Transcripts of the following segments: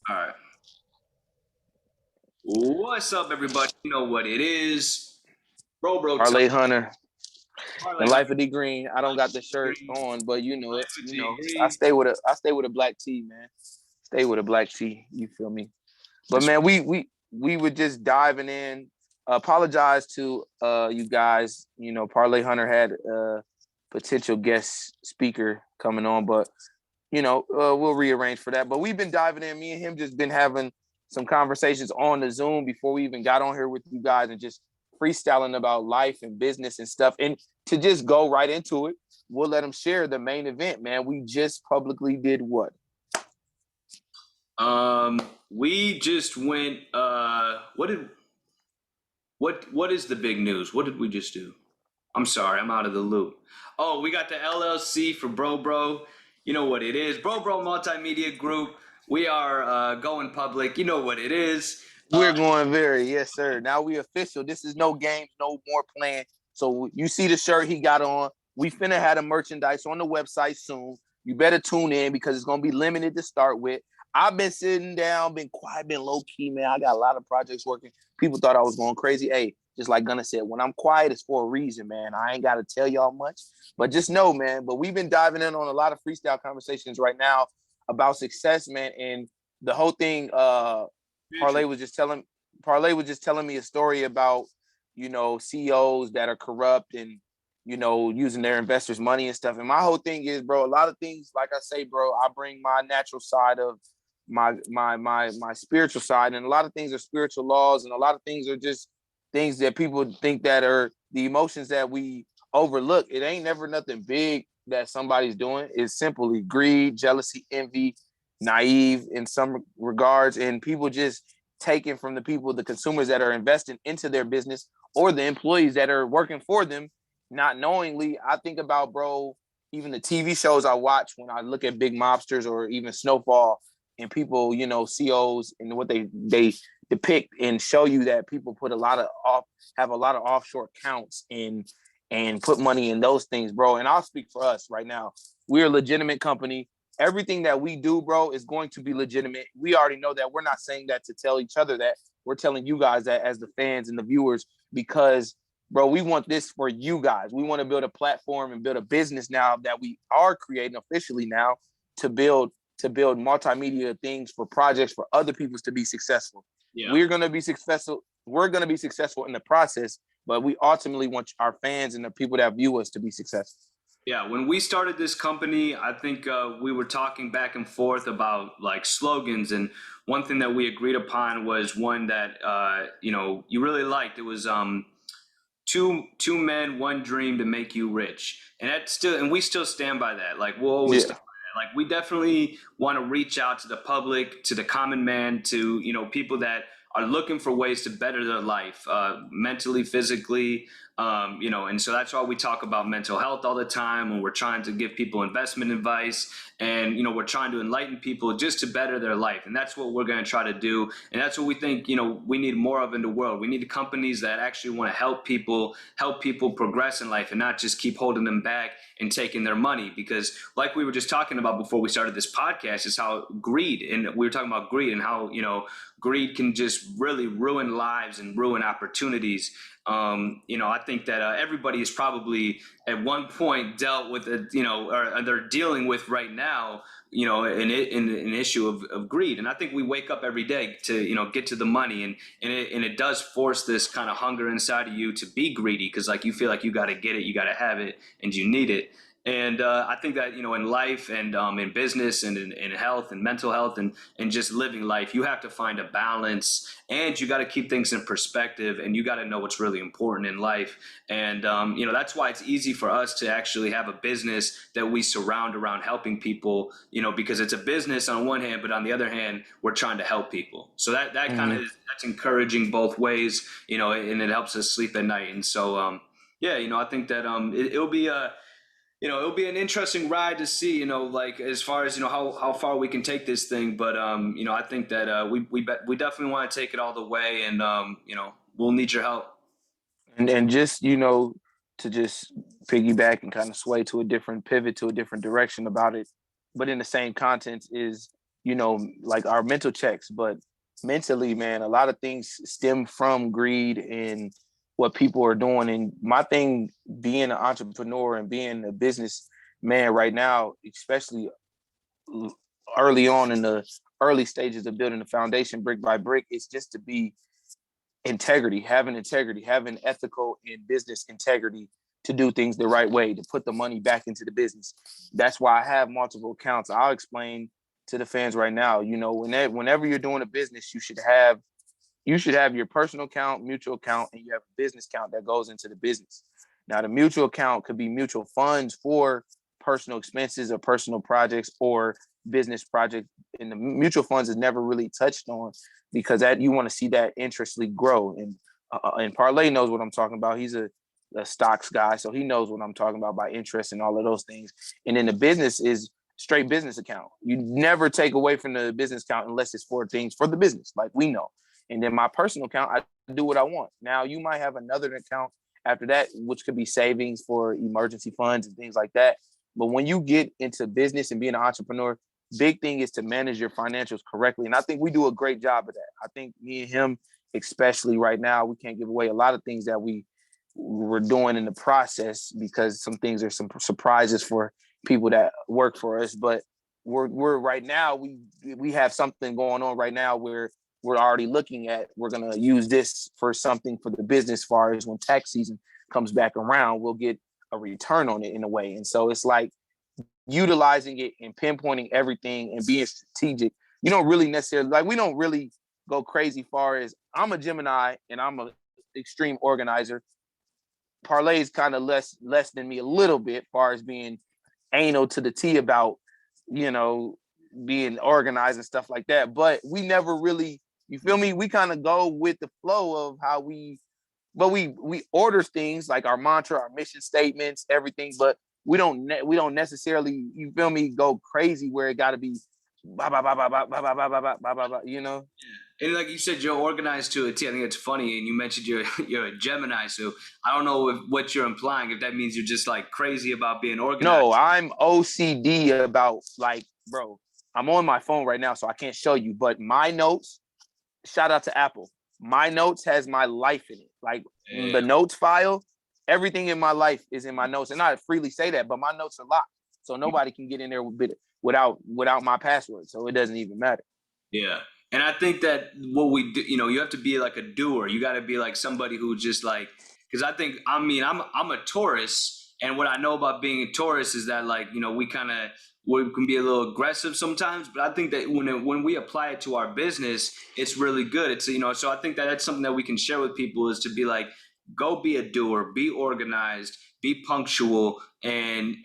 All right. What's up, everybody? You know what it is. Bro time. Parlay Hunter Parlay and Hunter. Life of D Green. I don't got the shirt Green. on, but you know it. Life with You D know, I Green. stay with a black tee, man. Stay with a black tee. You feel me? But That's man, we were just diving in. Apologize to you guys. You know, Parlay Hunter had a potential guest speaker coming on, but you know, we'll rearrange for that. But we've been diving in. Me and him just been having some conversations on the Zoom before we even got on here with you guys and just freestyling about life and business and stuff. And to just go right into it, we'll let him share the main event, man. We just publicly did what? we just went. What is the big news? What did we just do? I'm sorry, I'm out of the loop. Oh, we got the LLC for Bro. You know what it is. Bro Multimedia Group. We are going public. You know what it is. We're going very, yes, sir. Now we official. This is no games, no more playing. So you see the shirt he got on. We finna have the merchandise on the website soon. You better tune in because it's gonna be limited to start with. I've been sitting down, been quiet, been low key, man. I got a lot of projects working. People thought I was going crazy. Hey, just like Gunna said, when I'm quiet, it's for a reason, man. I ain't gotta tell y'all much, but just know, man. But we've been diving in on a lot of freestyle conversations right now about success, man, and the whole thing. Parlay Future. was just telling Parlay was just telling me a story about, you know, CEOs that are corrupt and, you know, using their investors' money and stuff. And my whole thing is, bro, a lot of things, like I say, bro, I bring my natural side of my spiritual side, and a lot of things are spiritual laws, and a lot of things are just things that people think that are the emotions that we overlook. It ain't never nothing big that somebody's doing. It's simply greed, jealousy, envy, naive in some regards, and people just taking from the people, the consumers that are investing into their business or the employees that are working for them, not knowingly. I think about, bro, even the TV shows I watch when I look at big mobsters or even Snowfall and people, you know, COs and what they depict and show you that people put a lot of off have a lot of offshore accounts and put money in those things, bro. And I'll speak for us right now. We're a legitimate company. Everything that we do, bro, is going to be legitimate. We already know that. We're not saying that to tell each other that. We're telling you guys that as the fans and the viewers because, bro, we want this for you guys. We want to build a platform and build a business now that we are creating officially now to build multimedia things for projects for other people to be successful. Yeah. We're going to be successful. We're going to be successful in the process, but we ultimately want our fans and the people that view us to be successful. Yeah, when we started this company, I think we were talking back and forth about like slogans, and one thing that we agreed upon was one that you really liked. It was two men, one dream to make you rich, and we still stand by that. Like we'll always Yeah. stand by that. Like we definitely want to reach out to the public, to the common man, to people that are looking for ways to better their life, mentally, physically, and so that's why we talk about mental health all the time when we're trying to give people investment advice, and we're trying to enlighten people just to better their life, and that's what we're going to try to do, and that's what we think we need more of in the world. We need companies that actually want to help people progress in life and not just keep holding them back and taking their money, because like we were just talking about before we started this podcast is how greed, and we were talking about greed and how greed can just really ruin lives and ruin opportunities. I think that everybody is probably at one point dealt with it, or they're dealing with right now, an issue of greed. And I think we wake up every day to, get to the money, and it does force this kind of hunger inside of you to be greedy because like you feel like you got to get it, you got to have it, and you need it. And I think that in life and in business and in health and mental health and just living life, you have to find a balance, and you got to keep things in perspective, and you got to know what's really important in life. And that's why it's easy for us to actually have a business that we surround around helping people. Because it's a business on one hand, but on the other hand, we're trying to help people. So that kind of Mm-hmm. that's encouraging both ways. And it helps us sleep at night. And so yeah, I think that it'll be a it'll be an interesting ride to see, like as far as how far we can take this thing. But I think that we definitely want to take it all the way, and we'll need your help. And just to just piggyback and kind of sway to a different pivot to a different direction about it, but in the same content is like our mental checks. But mentally, man, a lot of things stem from greed and what people are doing. And my thing, being an entrepreneur and being a business man right now, especially early on in the early stages of building the foundation brick by brick, is just to be integrity, having ethical and business integrity to do things the right way, to put the money back into the business. That's why I have multiple accounts. I'll explain to the fans right now, whenever you're doing a business, you should have your personal account, mutual account, and you have a business account that goes into the business. Now, the mutual account could be mutual funds for personal expenses or personal projects or business projects. And the mutual funds is never really touched on because that you want to see that interestly grow. And Parlay knows what I'm talking about. He's a stocks guy, so he knows what I'm talking about by interest and all of those things. And then the business is straight business account. You never take away from the business account unless it's for things for the business, like we know. And then my personal account, I do what I want. Now you might have another account after that, which could be savings for emergency funds and things like that. But when you get into business and being an entrepreneur, big thing is to manage your financials correctly. And I think we do a great job of that. I think me and him, especially right now, we can't give away a lot of things that we're doing in the process because some things are some surprises for people that work for us. But we're right now, we have something going on right now where we're already looking at, we're going to use this for something for the business, as far as when tax season comes back around, we'll get a return on it in a way. And so it's like utilizing it and pinpointing everything and being strategic. You don't really necessarily, like, we don't really go crazy far as I'm a Gemini and I'm an extreme organizer. Parlay is kind of less than me a little bit, far as being anal to the T about, being organized and stuff like that. But we never really, you feel me? We kind of go with the flow of how but we order things like our mantra, our mission statements, everything. But we don't necessarily, you feel me, go crazy where it got to be, bah, bah, bah, bah, bah, bah, bah, bah, bah, bah, bah, bah, bah, And like you said, you're organized to a T. I think it's funny, and you mentioned you're a Gemini, so I don't know what you're implying. If that means you're just like crazy about being No, organized. I'm OCD about, like, bro, I'm on my phone right now, so I can't show you, but my notes, shout out to Apple. My notes has my life in it. Like the Yeah. notes file, everything in my life is in my notes. And I freely say that, but my notes are locked. So nobody can get in there without my password. So it doesn't even matter. Yeah. And I think that what we do, you have to be like a doer. You got to be like somebody who just like, because I'm a Taurus, and what I know about being a Taurus is that, like, we can be a little aggressive sometimes, but I think that when we apply it to our business, it's really good. So I think that that's something that we can share with people, is to be like, go be a doer, be organized, be punctual, and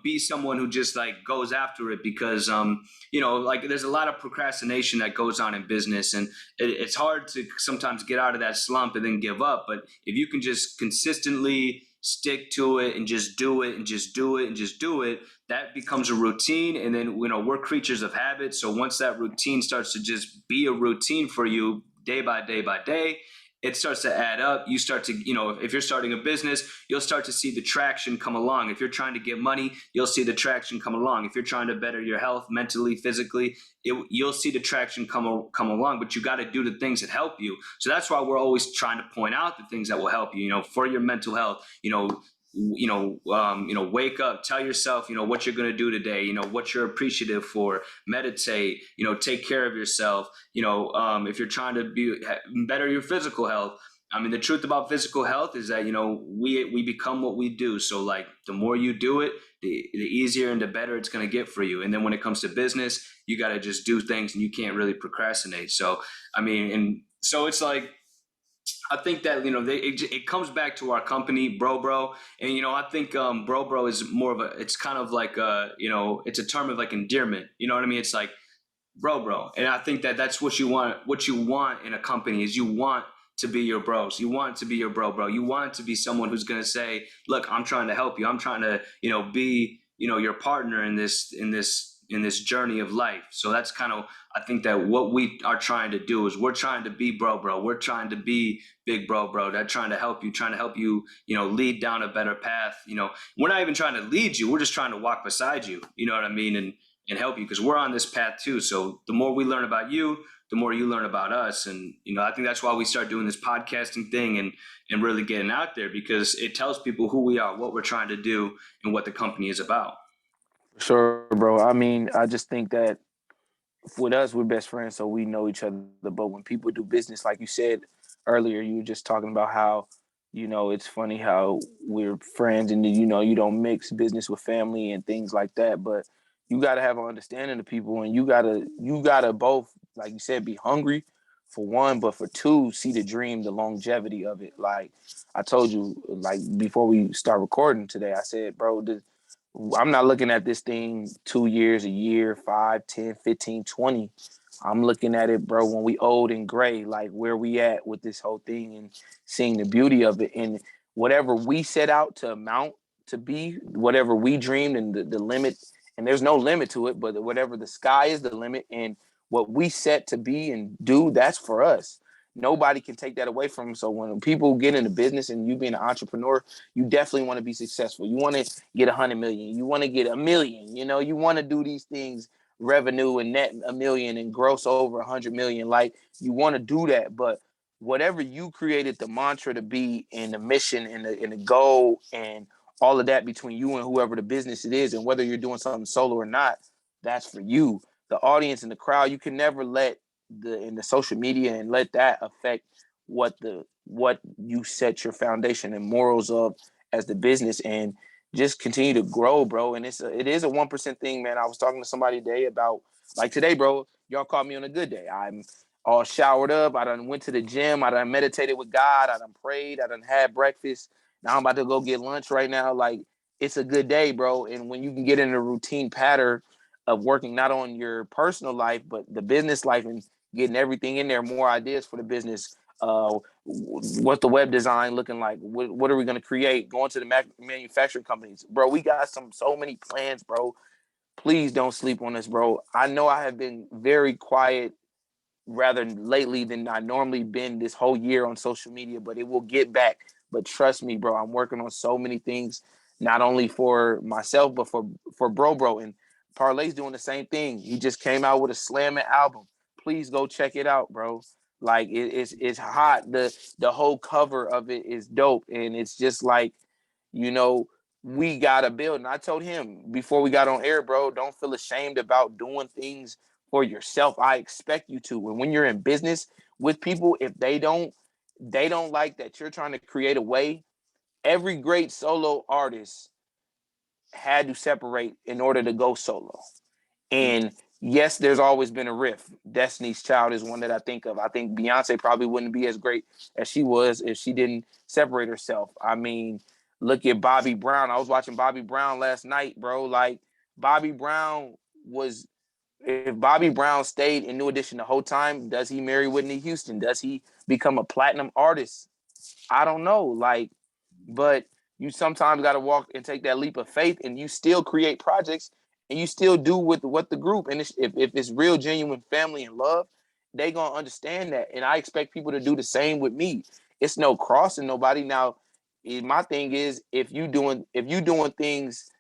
be someone who just like goes after it, because like, there's a lot of procrastination that goes on in business, and it's hard to sometimes get out of that slump and then give up. But if you can just consistently stick to it and just do it and just do it and just do it, that becomes a routine. And then we're creatures of habit, so once that routine starts to just be a routine for you, day by day by day, it starts to add up. You start to, if you're starting a business, you'll start to see the traction come along. If you're trying to get money, you'll see the traction come along. If you're trying to better your health mentally, physically, you'll see the traction come along. But you got to do the things that help you. So that's why we're always trying to point out the things that will help you, for your mental health. Wake up, tell yourself, what you're going to do today, what you're appreciative for, meditate, take care of yourself. If you're trying to better your physical health, I mean, the truth about physical health is that, we become what we do. So, like, the more you do it, the easier and the better it's going to get for you. And then when it comes to business, you got to just do things, and you can't really procrastinate. So, I mean, and so it's like, I think that it comes back to our company, Bro, and I think Bro is more of it's kind of like it's a term of like endearment. You know what I mean? It's like bro, and I think that that's what you want. What you want in a company is, you want to be your bros. You want to be your bro. You want to be someone who's going to say, look, I'm trying to help you. I'm trying to be your partner in this journey of life. So that's kind of, I think that what we are trying to do is, we're trying to be bro. We're trying to be big bro. They're trying to help you, lead down a better path. We're not even trying to lead you. We're just trying to walk beside you. You know what I mean? And and help you, because we're on this path too. So the more we learn about you, the more you learn about us. And, I think that's why we start doing this podcasting thing and really getting out there, because it tells people who we are, what we're trying to do, and what the company is about. Sure, bro. I mean, I just think that with us, we're best friends, so we know each other. But when people do business, like you said earlier, you were just talking about how, it's funny how we're friends and, you don't mix business with family and things like that. But you got to have an understanding of people, and you gotta both, like you said, be hungry for one, but for two, see the dream, the longevity of it. Like I told you, like before we start recording today, I said, bro, I'm not looking at this thing 2 years, a year, 5, 10, 15, 20. I'm looking at it, bro, when we old and gray, like where we at with this whole thing and seeing the beauty of it. And whatever we set out to amount to be, whatever we dreamed and the limit, and there's no limit to it, but whatever the sky is the limit and what we set to be and do, that's for us. Nobody can take that away from them. So when people get into business and you being an entrepreneur, you definitely want to be successful. You want to get 100 million. You want to get 1 million. You want to do these things, revenue and net 1 million and gross over 100 million. Like you want to do that, but whatever you created the mantra to be and the mission and the goal and all of that between you and whoever the business it is, and whether you're doing something solo or not, that's for you. The audience and the crowd, you can never let the social media and let that affect what you set your foundation and morals of as the business, and just continue to grow, bro. And it is a 1% thing, man. I was talking to somebody today about, like today, bro. Y'all caught me on a good day. I'm all showered up. I done went to the gym. I done meditated with God. I done prayed. I done had breakfast. Now I'm about to go get lunch right now. Like it's a good day, bro. And when you can get in a routine pattern of working not on your personal life but the business life and getting everything in there, more ideas for the business. What's the web design looking like? What are we going to create? Going to the manufacturing companies, bro. We got so many plans, bro. Please don't sleep on us, bro. I know I have been very quiet rather lately than I normally been this whole year on social media, but it will get back. But trust me, bro, I'm working on so many things, not only for myself, but for bro. And Parlay's doing the same thing. He just came out with a slamming album. Please go check it out, bro. Like it's hot. The whole cover of it is dope. And it's just like, you know, we gotta build. And I told him before we got on air, bro, don't feel ashamed about doing things for yourself. I expect you to. And when you're in business with people, if they don't like that you're trying to create a way, every great solo artist had to separate in order to go solo. And yes, there's always been a rift. Destiny's Child is one that I think of. I think Beyonce probably wouldn't be as great as she was if she didn't separate herself. I mean, look at Bobby Brown. I was watching Bobby Brown last night, bro. Like Bobby Brown was if Bobby Brown stayed in New Edition the whole time, does he marry Whitney Houston? Does he become a platinum artist? I don't know. Like, but you sometimes got to walk and take that leap of faith, and you still create projects, and you still do with what the group. And if it's real, genuine family and love, they gonna understand that. And I expect people to do the same with me. It's no crossing nobody. Now, my thing is, if you doing things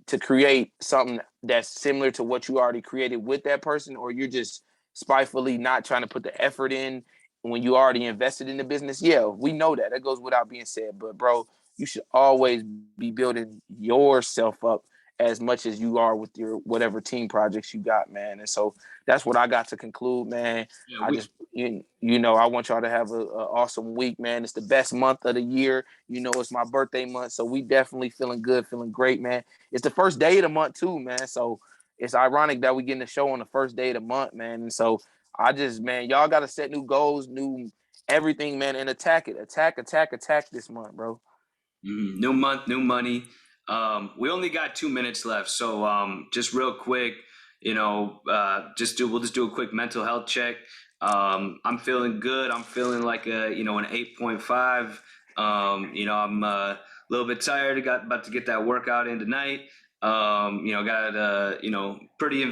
to create something that's similar to what you already created with that person, or you're just spitefully not trying to put the effort in when you already invested in the business, yeah, we know that. That goes without being said. But bro, you should always be building yourself up as much as you are with your whatever team projects you got, man. And so that's what I got to conclude, man. Yeah, I just I want y'all to have a awesome week, man. It's the best month of the year. It's my birthday month, so we definitely feeling good, feeling great, man. It's the first day of the month too, man. So it's ironic that we getting the show on the first day of the month, man. And so man, y'all got to set new goals, new everything, man, and attack it. Attack this month, bro. New month, new money. We only got 2 minutes left, so just real quick, we'll just do a quick mental health check. I'm feeling good. I'm feeling like an 8.5. I'm a little bit tired. About to get that workout in tonight. Got pretty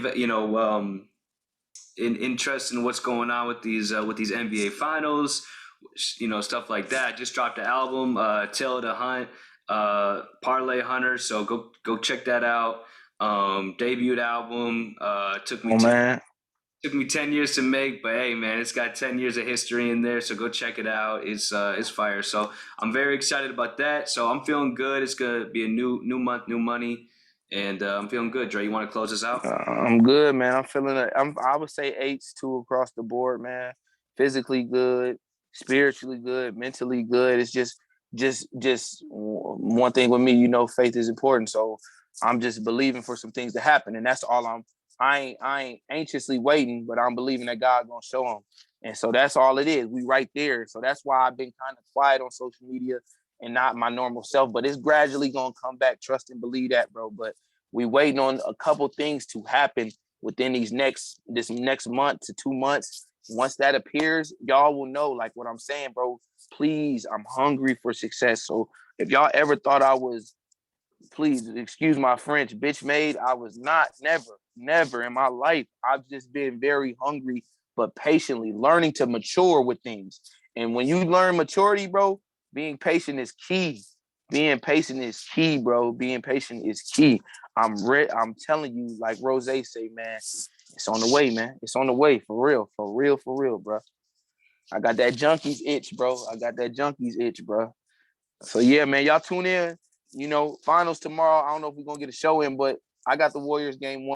in interest in what's going on with these NBA finals, stuff like that. Just dropped the album, Till the Hunt, Parlay Hunter. So go check that out. Debut album. Took me Oh 10 man. Took me 10 years to make, but hey, man, it's got 10 years of history in there. So go check it out. It's fire. So I'm very excited about that. So I'm feeling good. It's gonna be a new month, new money, and I'm feeling good. Dre, you want to close us out? I'm good, man. I'm feeling it. I would say eights too across the board, man. Physically good, spiritually good, mentally good. It's just one thing with me. You know, faith is important. So I'm just believing for some things to happen, and that's all I'm. I ain't anxiously waiting, but I'm believing that God gonna show them. And so that's all it is. We right there. So that's why I've been kind of quiet on social media and not my normal self. But it's gradually gonna come back. Trust and believe that, bro. But we waiting on a couple things to happen within this next month to 2 months. Once that appears, y'all will know like what I'm saying, bro. Please, I'm hungry for success. So if y'all ever thought I was, please excuse my French, bitch made, I was not. Never in my life. I've just been very hungry, but patiently learning to mature with things. And when you learn maturity, bro, being patient is key. Being patient is key, bro. Being patient is key. I'm telling you, like Rose say, man, it's on the way, man. It's on the way, for real, bro. I got that junkies itch, bro. I got that junkies itch, bro. So yeah, man, y'all tune in. You know, finals tomorrow. I don't know if we're gonna get a show in, but I got the Warriors game 1.